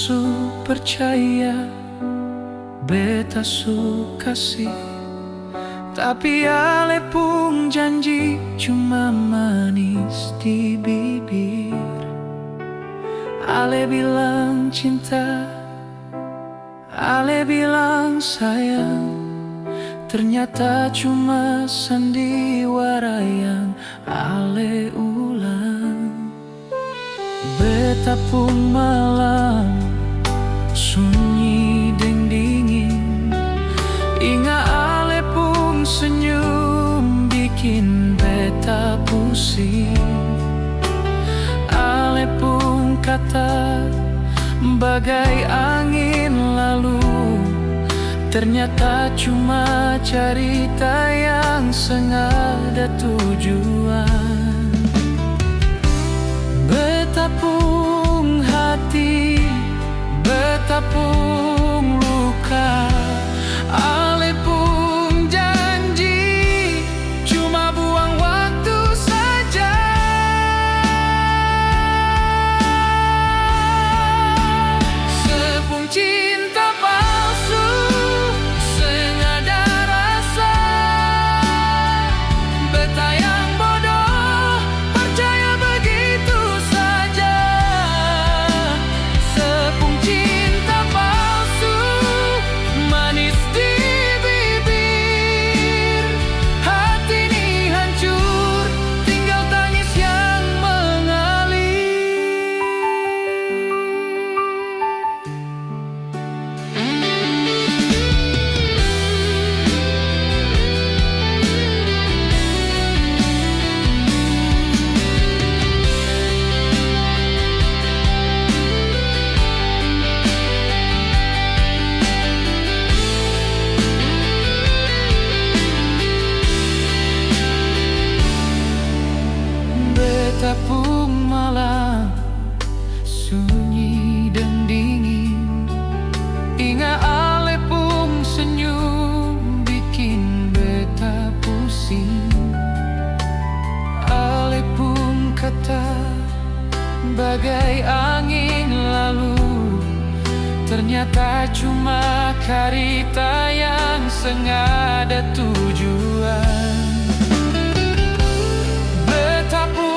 su percaya beta su kasih, tapi ale pun janji cuma manis di bibir. Ale bilang cinta, ale bilang sayang, ternyata cuma sandiwara yang ale ulang. Beta pun malam sunyi deng dingin, inga ale pun senyum bikin beta pusing. Ale pun kata bagai angin lalu, ternyata cuma cerita yang sengaja tujuan. Betapung hati, betapung luka, ale pun janji cuma buang waktu saja. Sepung cinta palsu, sengaja rasa, beta yang bodoh percaya begitu saja. Sepung cinta palsu, manis di bibir, hati ini hancur, tinggal tangis yang mengalir. Betapung malam sunyi dan dingin, inga ale pun senyum bikin beta pusing. Ale pun kata bagai angin lalu, ternyata cuma cerita yang sengaja tujuan. Betapun